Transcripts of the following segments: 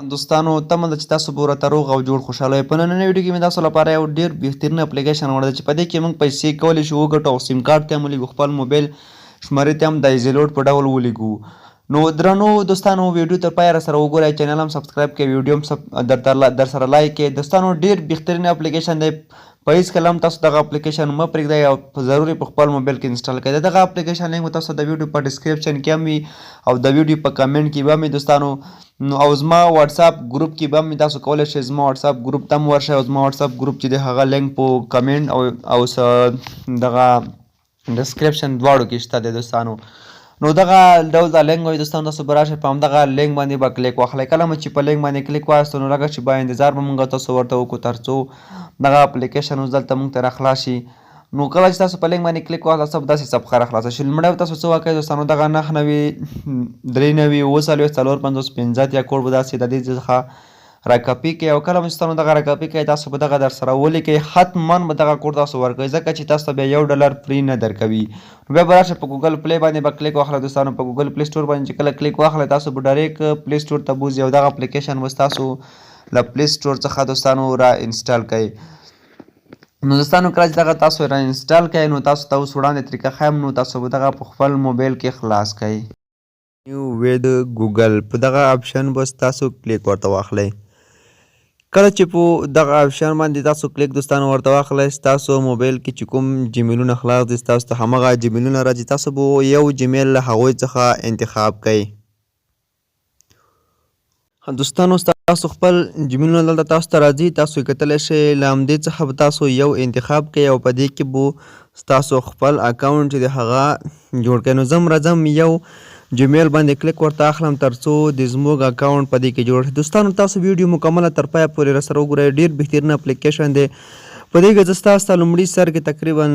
دوستانو تمه ده چې تاسو به ورته روغ او جوړ خوشحاله وئ. په نننۍ ویډیو کې مې تاسو لپاره یو ډېر بهترین اپلیکیشن وړاندې چې په دې کې موږ پیسې کولی شو وګټو او سیم کارت ته هم ولېږو، خپل موبایل شمېرې ته هم د ایزي لوډ په ډول ولېږو. نو درنو دوستانو ویډیو تر پایه راسره وګورئ، چینل هم سبسکرایب کړئ، ویډیو هم در سره لایک کړئ. دوستانو ډېر بهترین اپلیکیشن دی، په هېڅ کله هم تاسو دغه اپلیکیشن مه پرېږدئ او په ضروري په خپل موبایل کې انسټال کړئ. دغه اپلیکیشن لینک به تاسو د ویډیو په ډسکرپشن کې هم وي او د ویډیو په کمنټ کې به هم وي دوستانو. نو او زما واتساپ ګروپ کې به هم تاسو کولی شئ زما واتساپ ګروپ ته هم ورشئ او زما واتساپ ګروپ چې دی هغه لینک په کمنټ او دغه ډسکرپشن دواړو کې شته دی دوستانو. نو دغه ډول دا لینک وایي دوستانو، تاسو به راشئ په همدغه لینک باندې به کلیک واخلئ. کله مو چې په لینک باندې کلیک واخیستو نو لږه شېبه انتظار به موږ تاسو ورته وکړو تر څو دغه اپلیکیشن اوس دلته موږ ته راخلاص شي. نو کله چې تاسو په لینک باندې کلیک واخلئ به داسې صفحه راخلاصه شي. لومړی به تاسو څه وکړئ دوستانو، دغه 9 93 اووه 40 450 یا کوډ به داسې د دې څخه راکاپي کړئ او کله مو چې تاسو دغه راکاپي کړئ تاسو به دغه در سره ولیکئ. حتما به دغه کوډ تاسو ورکوئ ځکه چې تاسو ته بیا $1 فري نه درکوي. نو بیا به راشئ په ګوګل پلی باندې به کلیک واخلئ دوستانو. په ګوګل پلی سټور باندې چې کله کلیک واخلئ تاسو به ډایرکټ پلی سټور ته بوځي او دغه اپلیکیشن به ستاسو له پلی سټور څخه دوستانو را انسټال کړئ. نو دوستانو کله چې دغه تاسو را انسټال کړئ نو تاسو ته اوس وړاندې طریقه ښیم، نو تاسو به دغه په خپل موبایل کې خلاص کړئ. نیو وید ګوګل په دغه اپشن به تاسو کلیک ورته واخلئ. کله چې په دغه اپشن باندې تاسو کلیک دوستانو ورته واخلئ، ستاسو موبایل کې چې کوم جیمیلونه خلاص دي ستاسو ته همغه جیمیلونه راځي. تاسو به یو جیمیل له هغوی څخه انتخاب کړئ. دوستانو تاسو خپل جیمیلونه دلته تاسو ته راځي، تاسو یې کتلی شئ. له همدې څخه به تاسو یو انتخاب کړئ او په دې کې به ستاسو خپل اکاونټ چې دی هغه جوړ کړئ. نو زه راځم یو جیمیل باندې کلیک ورته اخلم تر څو د زموږ اکاونټ په دې کې جوړ شي. دوستانو تاسو ویډیو مکمله تر پایه پورې راسره وګورئ، ډېر بهترین اپلیکیشن دی. په دې کې زه ستاسو ته لومړي سر کې تقریبا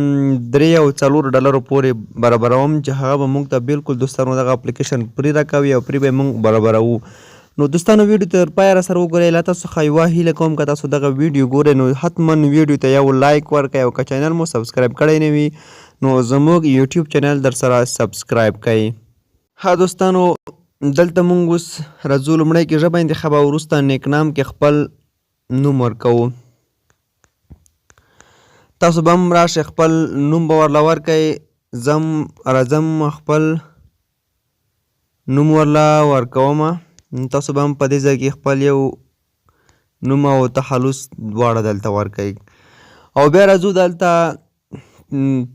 $3 او $4 پورې برابروم چې هغه به موږ ته بالکل دوستانو دغه اپلیکیشن فري راکوي او فري به موږ برابروو. نو دوستانو ویډیو تر پایه راسره وګورئ. له تاسو څخه یوه هیله کوم که تاسو دغه ویډیو ګورئ نو حتما ویډیو ته یو لایک ورکړئ او که چینل مو سبسکرایب کړی نه وي نو زموږ یوټیوب چینل در سره سبسکرایب کړئ. ها دوستانو دلته موږ اوس راځو لومړی کې ژبه انتخاب او وروسته نیکنام کې خپل نوم ورکوو. تاسو به هم راشئ خپل نوم به ورله ورکئ. زه راځم خپل نوم ورله ورکومه. تاسو به هم په دې ځای کې خپل یو نوم او تخلص دواړه دلته ورکئ او بیا راځو دلته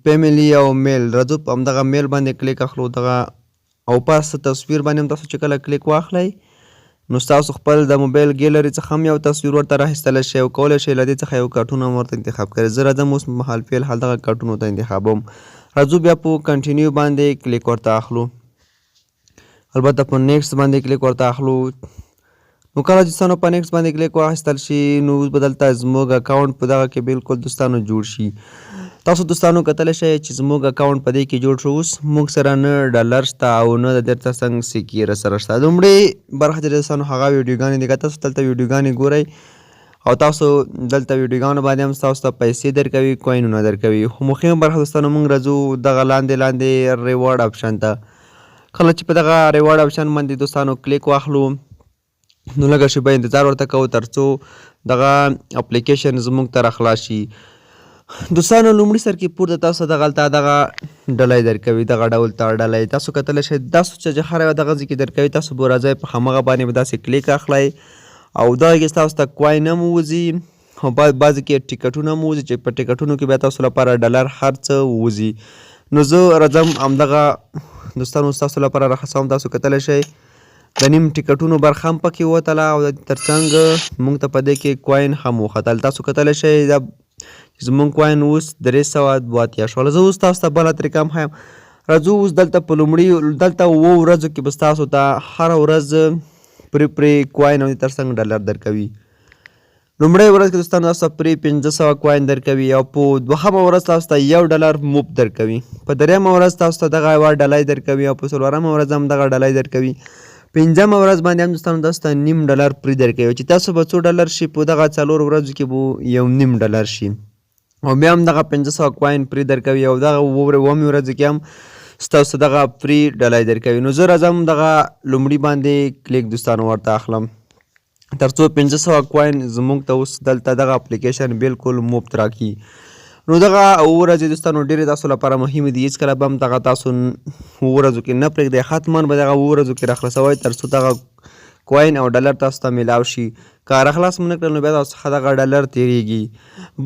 فیملی او میل راځو په همدغه میل باندې کلیک اخلو دغه او پاس تصویر باندې هم تاسو چې کله کلیک واخلئ نو ستاسو خپل د موبایل ګیلري څخه هم یو تصویر ورته راخیستلی شئ او کولی شئ له دې څخه یو کارټون هم ورته انتخاب کړئ. زه راځم اوس مهال فعل دغه کارټون ورته انتخابوم. راځو بیا په کنټینیو باندې کلیک ورته اخلو، البته په نیکسټ باندې کلیک ورته اخلو. نو کله چې دوستانو په نیکسټ باندې کلیک واخیستل شي نو اوس به دلته زموږ اکاونټ په دغه کې بالکل دوستانو جوړ شي. تاسو دوستانو کتلی شئ چې زموږ اکاونټ په دې کې جوړ شو. اوس موږ سره نه $1 شته او نه د درته څنګ سکې راسره شته. لومړۍ برخه چې دوستانو هغه ویډیوګانې دي، که تاسو دلته ویډیوګانې ګورئ او تاسو دلته ویډیوګانو باندې هم ستاسو ته پیسې درکوي، کوینونه درکوي. خو مهمه برخه دوستانو موږ راځو دغه لاندې ریوارډ اپشن ته. کله چې په دغه ریوارډ اپشن باندې دوستانو کلیک واخلو نو لږه شیبه انتظار ورته کوو تر څو دغه اپلیکیشن زموږ ته راخلاص شي. دوستانو لومړي سر کې پورته تاسو دغلته دغه ډالۍ درکوي، دغه ډول ته ډالۍ تاسو کتلی شئ. دا سوچ چې هر یو دغه ځای کې درکوي تاسو به راځئ په همغه باندې به داسې کلیک اخلئ او دغه کې ستاسو ته کوین هم وځي او بعضې کې ټیکټونه هم وځي چې په ټیکټونو کې بیا تاسو لپاره $1 هر څه وځي. نو زه راځم همدغه دوستانو ستاسو لپاره راخلاصوم. تاسو کتلی شئ د نیم ټیکټونو برخه هم پکې ووتله او تر څنګ موږ ته په دې کې کوین هم وختل. تاسو کتلی شئ دا زموږ کوین اوس 382 شول. زه اوس تاسو ته بله طریقه هم ښیم. راځو اوس دلته په لومړي دلته 7 ورځو کې به ستاسو ته هره ورځ پرې کوین او تر څنګ $1 درکوي. لومړۍ ورځ کې دوستانو تاسو ته پرې 500 کوین درکوي او په دوهمه ورځ تاسو ته $1 مفت درکوي. په درېیمه ورځ تاسو ته دغه یوه ډالۍ درکوي او په څلورمه ورځ هم دغه ډالۍ درکوي. پنځمه ورځ باندې هم دوستانو تاسو ته $0.5 فري درکوي چې تاسو به $2 شي په دغه 4 ورځو کې به $0.5 شي او بیا هم دغه 500 کوین فري درکوي او دغه اوومې ورځې کې هم ستاسو دغه فري ډالۍ درکوي. نو زه راځم دغه لومړي باندې کلیک دوستانو ورته اخلم تر څو 500 کوین زموږ ته اوس دلته دغه اپلیکیشن بالکل مفت راکړي. نو دغه اوه ورځې دوستانو ډېرې تاسو لپاره مهمې دي. هېڅکله به هم دغه تاسو اوه ورځو کې نه پرېږدئ، حتما به دغه اوه ورځو کې راخلاصوئ تر څو دغه کوین او ډالر تاسو ته میلاو شي. که راخلاص مو نه کړل نو بیا تاسو څخه دغه ډالر تېرېږي.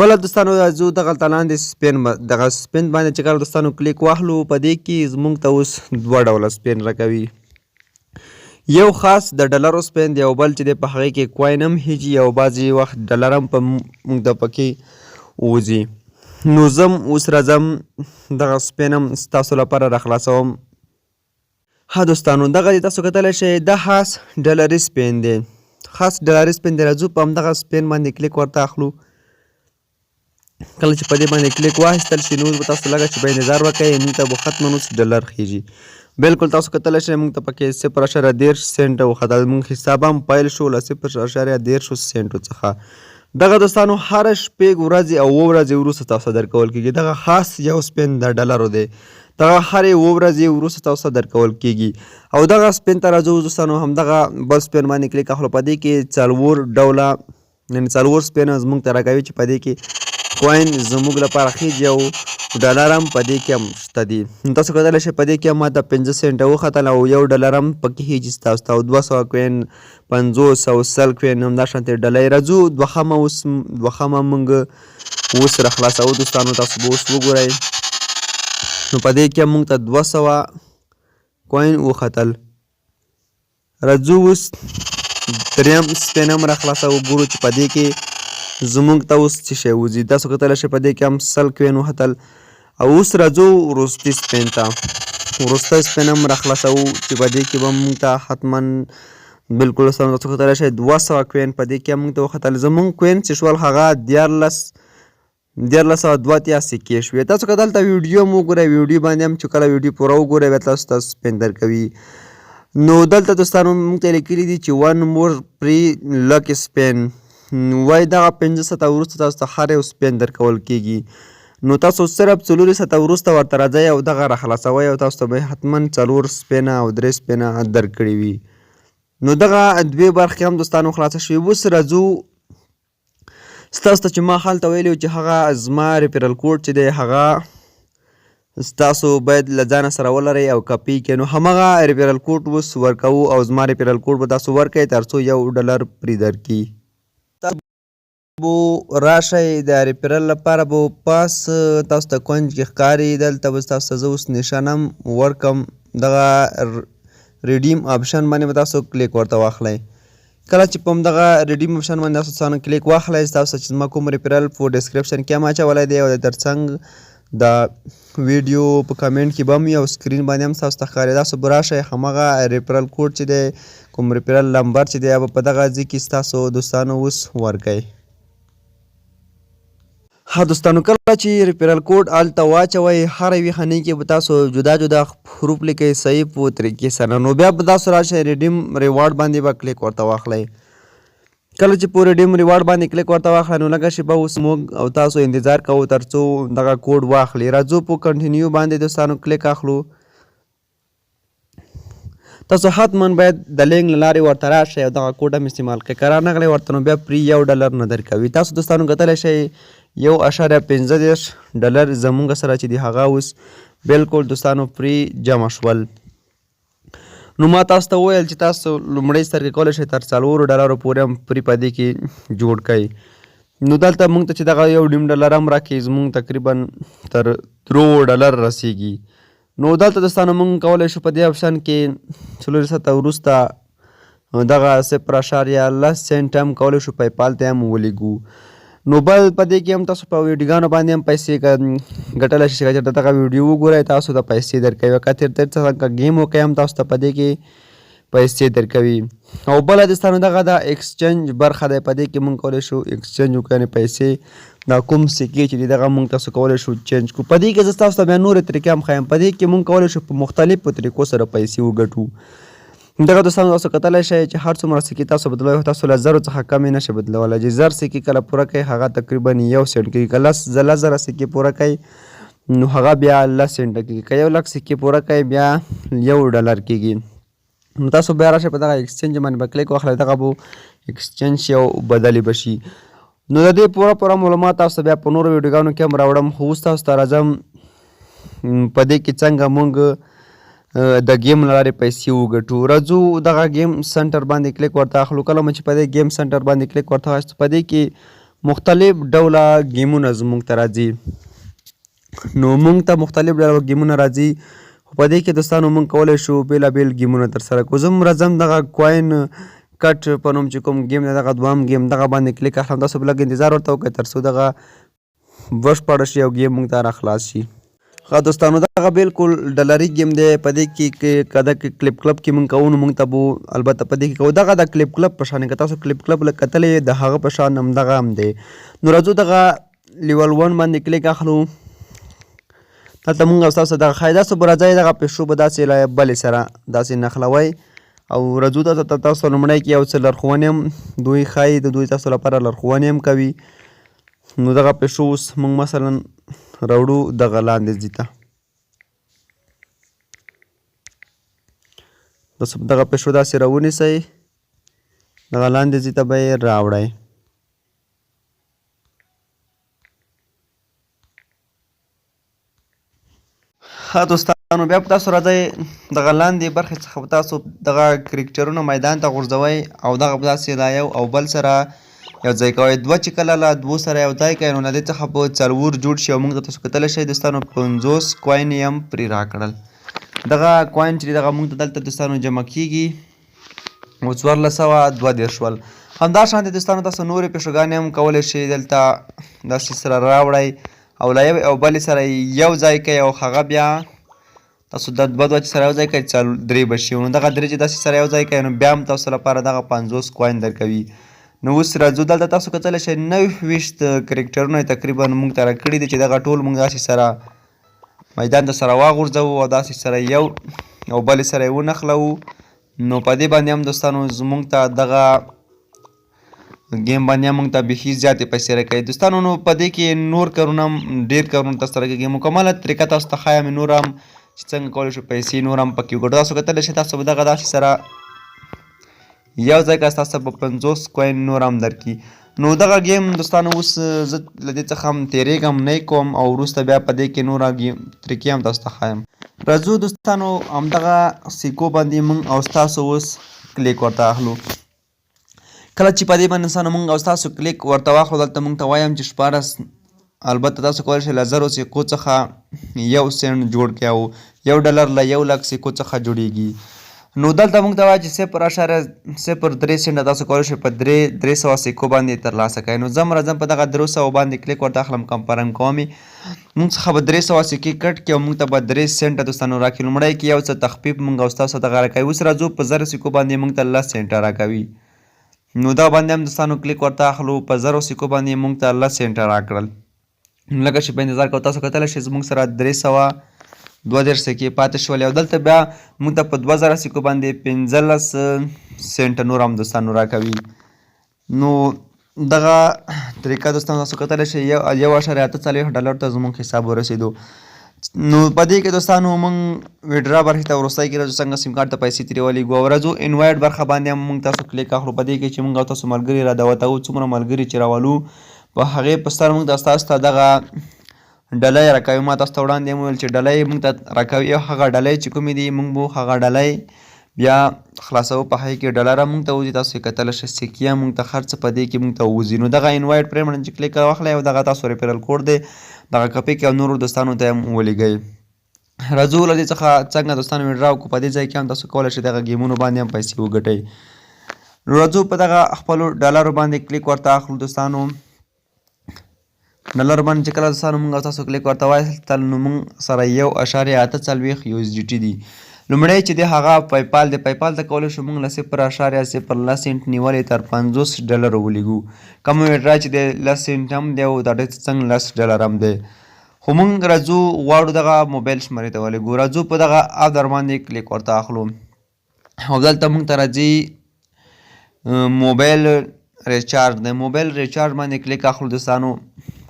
بله دوستانو زه دغلته لاندې دغه سپین باندې چې کله دوستانو کلیک واخلو په دې کې زموږ ته اوس دوه ډوله سپین راکوي. یو خاص د ډالرو سپین دی او بل چې دی په هغې کې کوین هم هیجي او بعضې وخت ډالر هم په موږ د پکې وځي. نو زم اوس راځم دغه سپین هم ستاسو لپاره راخلاصوم. ها دوستانو دغه دی تاسو کتلی شئ دا خاص ډالري سپین دی. خاص ډالري سپین دی. راځو په همدغه سپین باندې کلیک ورته اخلو. کله چې په دې باندې کلیک واخیستل شي نو به تاسو لږه چې به انتظار وکړئ موږ ته به ختماً اوس ډالر خیږي. بالکل تاسو کتلی شئ موږ ته پکې 0.13 سنټ وخته. زموږ حساب هم پیل شو له 0.13 سنټو څخه. دغه دوستانو هره شپږ ورځې او اوه ورځې وروسته تاسو درکول کېږي. دغه خاص یو سپین د ډالرو دی. دغه هرې اوه ورځې وروسته تاسو درکول کېږي. او دغه سپین ته راځو دوستانو همدغه بل سپین باندې کلیک اخلو. په دې کې 4 ډوله یعنې 4 سپین زموږ ته راکوي چې په دې کې کوین زموږ لپاره خیږي او ډالر هم په دې کې هم شته دي. تاسو کتلی شئ په دې کې هم ماته 5 سنټه وختل او یو ډالر هم پکې هیجي ستاسو ته او 200 کوین 50 او 100 کوین هم داشانتې ډالۍ. راځو دوخمه موږ اوس راخلاصوو دوستانو. تاسو به اوس وګورئ نو په دې کې هم موږ ته 200 کوین وختل. راځو اوس دریم سپین هم راخلاصوو. ګورو چې په دې کې زموږ ته اوس څه شی وځي. تاسو کتلی شئ په دې کې هم 100 کوین وختل. او اوس راځو وروستي سپین ته. وروستی سپین هم راخلاصوو چې په دې کې به موږ ته حتما بالکل تاسو کتلی شئ 200 کوین په دې کې هم موږ ته وختل. زموږ کوین چې شول هغه 1402 سکې شوې. تاسو که دلته ویډیو هم وګورئ ویډیو باندې هم چې کله ویډیو پوره وګورئ بیا تاسو ته سپین درکوي. نو دلته دوستانو موږ ته لیکلي دي چې 1 مور پري لک سپین وایي دغه 5 ساعته وروسته تاسو ته هر یو سپین درکول کېږي. نو تاسو صرف 4 ساعته وروسته ورته راځئ او دغه راخلاصوئ او تاسو ته به حتما 4 سپینه او 3 سپینه درکړي وي. نو دغه 2 برخې هم دوستانو خلاصه شوي. اوس راځو ستاسو ته چې ما هلته ویلي چې هغه زما ریفرل کوډ چې دی هغه ستاسو باید له ځانه سره ولرئ او کاپي کړئ. نو همغه ریفرل کوډ اوس ورکوو او زما ریفرل کوډ به تاسو ورکړئ تر څو $1 پرې درکړي. تاسو راشئ د ریفرل لپاره به پاس تاسو ته کونج کې ښکاري. دلته به تاسو ته زه اوس نشان هم ورکم. دغه ریډیم آپشن باندې به تاسو کلیک ورته واخلئ. کله چې په همدغه ریډیم آپشن باندې تاسو څانګه کلیک واخلئ ستاسو چې زما کوم ریفرل په ډسکرپشن کې هم اچولی دی او د ترڅنګ د ویډیو په کمنټ کې به هم وي او سکرین باندې هم ستاسو ته ښکاري. تاسو به راشئ همغه ریفرل کوډ چې دی کوم ریفرل نمبر چې دی هغه په دغه ځای کې ستاسو دوستانو اوس ورکئ. ها دوستانو کله چې ریفرل کوډ هلته واچوئ هر یوې خانې کې به تاسو جدا جدا حروف لیکئ صحیح په طریقې سره. نو بیا به تاسو راشئ ریډیم ریوارډ باندې به کلیک ورته واخلئ. کله چې په ریډیم ریوارډ باندې کلیک ورته واخلئ نو لږه شیبه اوس موږ او تاسو انتظار کوو تر څو دغه کوډ واخلي. راځو په کنټینیو باندې دوستانو کلیک اخلو. تاسو حتما باید د لینک له لارې ورته راشئ او دغه کوډ هم استعمال کړئ. که رانغلی ورته نو بیا پرې $1 نه درکوي. تاسو دوستانو کتلی شئ 1.15 ډالر زموږ سره چې دی هغه اوس بالکل دوستانو پرې جمع شول. نو ما تاسو ته وویل چې تاسو لومړی سترګې کولی شئ تر $4 پورې هم پرې په دې کې جوړ کړئ. نو دلته موږ ته چې دغه $1.5 هم راکړي زموږ تقریبا تر $3 رسیږي. نو دلته دوستانو موږ کولی شو په دې آپشن کې 4 ساعته وروسته دغه 0.10 سنټ هم کولی شو پیپال ته هم ولیږو. نو بل په دې کې هم تاسو په ویډیوګانو باندې هم پیسې ګټلی شئ. که چېرته دغه ویډیو وګورئ تاسو ته پیسې درکوي. که چېرته څنګه گیم وکړئ هم تاسو ته په دې کې پیسې درکوي. او بله دوستانو دغه د ایکسچینج برخه دی. په دې کې موږ کولی شو ایکسچینج وکړو یعنې پیسې دا کوم سکې چې دي دغه موږ تاسو کولی شو چینج کړو. په دې کې زه تاسو ته بیا نورې طریقې هم ښایم. په دې کې موږ کولی شو په مختلفو طریقو سره پیسې وګټو. دغه دوستانو تاسو کتلی شئ چې هر څومره سکې تاسو بدلوئ تاسو له 1000 څخه کمې نشئ بدلولی. چې 1000 سکې کله پوره کوئ هغه تقریبا 1 سنټ کېږي. که 10,000 سکې پوره کوئ نو هغه بیا 10 سنټه کېږي. که 1,00,000 سکې پوره کوئ بیا $1 کېږي. نو تاسو بیا راشئ په دغه ایکسچینج باندې به کلیک واخلئ. دغه به اکسچینج شي او بدلې به شي. نو د دې پوره معلومات تاسو ته بیا په نورو ویډیوګانو کې هم راوړم، خو اوس تاسو ته راځم په دې کې څنګه موږ د ګیم له لارې پیسې وګټو. راځو دغه ګیم سنټر باندې کلیک ورته اخلو. کله مو چې په دې ګیم سنټر باندې کلیک ورته واخیستو په دې کې مختلف ډوله ګیمونه زموږ ته راځي. نو موږ ته مختلف ډوله ګیمونه راځي، خو په دې کې دوستانو موږ کولی شو بېلابېل ګیمونه ترسره کړو. زه هم راځم دغه کوین کټ په نوم چې کوم ګیم دی دغه دویم ګیم دغه باندې کلیک اخلم. تاسو به لږ انتظار ورته وکړئ تر څو دغه بشپړه شي او ګیم موږ ته راخلاص شي. ښه دوستانو دغه بالکل ډالري ګیم دی. په دې کې که د کلیپ کلب کې موږ کوو نو موږ ته به البته په دې کې کوو دغه د کلیپ کلب په شان که تاسو کلیپ کلب کتلی د هغه په شان همدغه هم دی. نو راځو دغه لیول 1 باندې کلیک اخلو. دلته موږ او ستاسو دغه ښایي داسې به راځئ دغه پیشو به داسې له بلې سره داسې نښلوئ او راځو تاسو لومړی کې یو څه لارښوونې هم دوی ښایي د دوی تاسو لپاره لارښوونې هم کوي. نو دغه پیشو اوس موږ مثلا راوړو دغه لاندې ځي ته. تاسو دغه پیشو داسې راونیسئ دغه لاندې ځي ته به یې راوړئ. ښه دوستانو بیا په تاسو راځئ دغه لاندې برخې څخه به تاسو دغه کرکټرونه میدان ته غورځوئ او دغه به داسې دا یو او بل سره یو ځای کوئ. دوه چې کله له دوو سره یو ځای کوئ نو له دې څخه به څلور جوړ شي او موږ ته تاسو کتلی شئ دوستانو 50 کوین یې هم پرې راکړل. دغه کوین چې دغه موږ ته دلته دوستانو جمع کیږي او 1432 شول. همدا شانتې دوستانو تاسو نورې پیشوګانې هم کولی شئ دلته داسې سره راوړئ او له یو او بلې سره یو ځای کوئ او هغه بیا تاسو د دوه چې سره یو ځای کوئ درې به شي. نو دغه درې چې داسې سره یو ځای کوئ نو بیا هم تاسو لپاره دغه 50 کوین درکوي. نو اوس راځو دلته تاسو کتلی شئ 29 کرکټرونه تقریبا موږ ته راکړي دي چې دغه ټول موږ داسې سره میدان ته سره واغورځوو او داسې سره یو او بلې سره یې ونښلوو. نو په دې باندې هم دوستانو زموږ ته دغه ګیم باندې هم موږ ته بیخي زیاتې پیسې راکوي. دوستانو نو په دې کې نور کارونه هم ډېر کارونه تاسو ته راکېږي. مکمله طریقه تاسو ته ښایم نور هم چې څنګه کولی شو پیسې نور هم پکې وګټو. تاسو کتلی شئ تاسو به دغه داسې سره یو ځای که تاسو به 50 کوین نور هم درکړي. نو دغه ګیم دوستانو اوس زه له دې څخه هم تېرېږم نه کوم او وروسته بیا په دې کې نوره طریقې هم تاسو ته ښایم. راځو دوستانو همدغه سیکو باندې موږ او ستاسو اوس کلیک ورته اخلو. کله چې په دې باندې دوستانو موږ او ستاسو کلیک ورته واخلو دلته موږ ته وایم چې 14 البته تاسو کولی شئ له 0 سیکو څخه 1 سنټ جوړ کړئ او 1 ډالر له 1 لک سیکو څخه جوړیږي. نو دلته موږ ته وایي چې 0.03 سنټه تاسو کولی شئ په 300 سیکو باندې ترلاسه کړئ. نو زه هم راځم په دغه 300 باندې کلیک ورته اخلم کمپارم کوم موږ څخه به 300 سیکې کټ کړي او موږ ته به 3 سنټه دوستانو راکړي. لومړی کې یو څه تخفیف موږ او ستاسو دغه راکوي. اوس راځو په 0 سیکو باندې موږ ته 10 سنټه راکوي. نو دا باندې هم دوستانو کلیک ورته اخلو. په 0 سیکو باندې موږ ته 10 سنټه راکړل. لکه چې په انتظار کوو تاسو کتلی شئ زموږ سره 332 سکې پاتې شولې او دلته بیا موږ ته په 2000 سکو باندې 15 سنټه نور هم دوستانو راکوي. نو دغه طریقه دوستانو تاسو کتلی شئ 1.48 ډالر ته زموږ حساب ورسېدو. نو په دې کې دوستانو موږ ویډرا برخې ته وروستی کې راځو څنګه سیم کارت ته پیسې ترې ولېږو او راځو انوایټ برخه باندې هم موږ تاسو کلیک اخلو. په دې کې چې موږ او تاسو ملګري را دعوتوو څومره ملګري چې راولو په هغې په سر موږ ته ستاسو ته دغه ډالۍ راکوي. ما تاسو ته وړاندې هم ویل چې ډالۍ موږ ته راکوي او هغه ډالۍ چې کومې دي موږ به هغه ډالۍ بیا خلاصوو. په هغې کې ډالره موږ ته وځي تاسو یې کتلی شئ سکې موږ ته هر څه په دې کې موږ ته وځي. نو دغه انوایټ پرې باندې چې کلیک واخلئ او دغه تاسو ریفرل کوډ دی دغه کپي کړئ او نورو دوستانو ته هم ولېږئ. راځو له دې څخه څنګه دوستانو ویډرا وکړو. په دې ځای کې هم تاسو کولی شئ دغه ګیمونو باندې هم پیسې وګټئ. راځو په دغه خپلو ډالرو باندې کلیک ورته اخلو. دوستانو ډالر باندې چې کله دوستانو موږ او تاسو کلیک ورته واخیستل نو موږ سره 1.48 USDT دي. لومړی چې دی هغه پیپال دی. پیپال ته کولی شو موږ له 0.02 سنټ نیولې تر 50 ډالر ولیږو. کوم ویډرا چې دی 10 سنټ هم دی او دا څنګه 10 ډالر هم دی. خو موږ راځو غواړو دغه موبایل شمېرې ته ولېږو. راځو په دغه ادر باندې کلیک ورته اخلو او دلته موږ ته راځي موبایل ریچارج دی. موبایل ریچارج باندې کلیک اخلو. دوستانو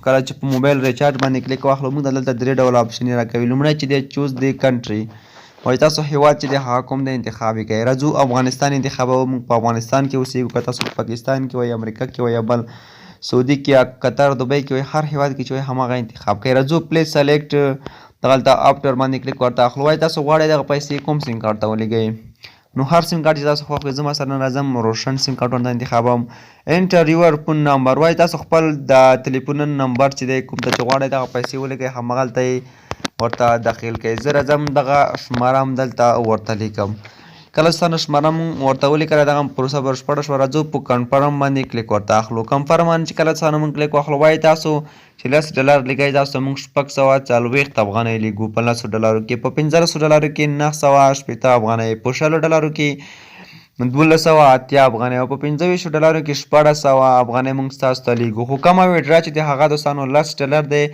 کله چې په موبایل ریچارج باندې کلیک واخلو موږ ته دلته 3 ډوله اپشنې راکوي. لومړی چې دی چوز دی کنټري وایي تاسو هیواد چې دی هغه کوم دی انتخاب یې کوئ. راځو افغانستان انتخابوو. موږ په افغانستان کې اوسېږو، که تاسو په پاکستان کې وایي، امریکا کې وایي، بل سعودي کې یا قطر دوبۍ کې وایي، هر هیواد کې چې وایي هماغه انتخاب کوئ. راځو پلیز سلیکټ دغلته آفټر باندې کلیک ورته اخلو. وایي تاسو غواړئ دغه پیسې کوم سیم کارت ته ولېږئ. نو هر سیم کارت چې تاسو خوښ وي، زه مثلا راځم روشن سیم کارت ورته انتخابوم. انټر یور فون نمبر. وایي تاسو خپل د تلیفون نمبر چې دی کوم ته چې غواړئ دغه پیسې ولېږئ همغلته یې ورته داخل کړئ. زه راځم دغه شماره هم دلته ورته لیکم. کله چې تاسو شماره هم ورته ولیکله دغه پروسه بشپړه شوه. راځو په کنفرم باندې کلیک ورته اخلو. کنفرم باندې چې کله څه موږ کلیک واخلو، وایي تاسو چې $10 لیکئ، تاسو موږ $640 لیکو په $10 کې، په $1500 کې $980 افغانۍ، په $60 کې $1280 او په $25 کې $1400 افغانۍ موږ ستاسو ته لیکو. خو کومه ویډرا چې دی هغه دوستانو $10 دی.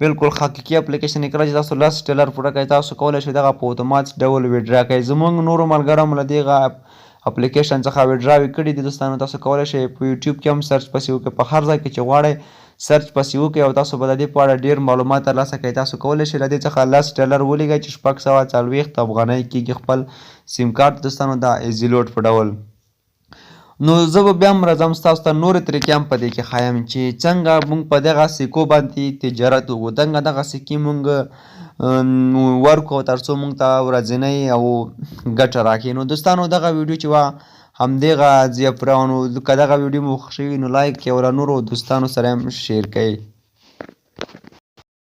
بالکل حقیقي اپلیکیشن کله چې تاسو $10 پوره کوئ، تاسو کولی شئ دغه په اتومات ډول ویډرا کوئ. زموږ نورو ملګرو هم له دغه اپلیکیشن څخه ویډراوې کړي دي دوستانو. تاسو کولی شئ په یوټیوب کې هم سرچ پسې وکړئ، په هر ځای کې چې غواړئ سرچ پسې وکړئ او تاسو به د دې په اړه ډېر معلومات ترلاسه کړئ. تاسو کولی شئ له دې څخه $10 ولیږئ چې $640 افغانۍ کېږي خپل سیم کارت دوستانو د ایزي لوډ په ډول. نو زه به بیا هم راځم ستاسو ته نورې طریقې هم په دې کې ښایم چې څنګه موږ په دغه سکو باندې تجارت وکړو، څنګه دغه سکې موږ ورکړو تر څو موږ ته ورځنۍ او ګټه راکړي. نو دوستانو دغه ویډیو چې وه همدغه ضیافرانو، که دغه ویډیو مو خوښ شوي نو لایک کړئ او له نورو دوستانو سره هم شیر کړئ.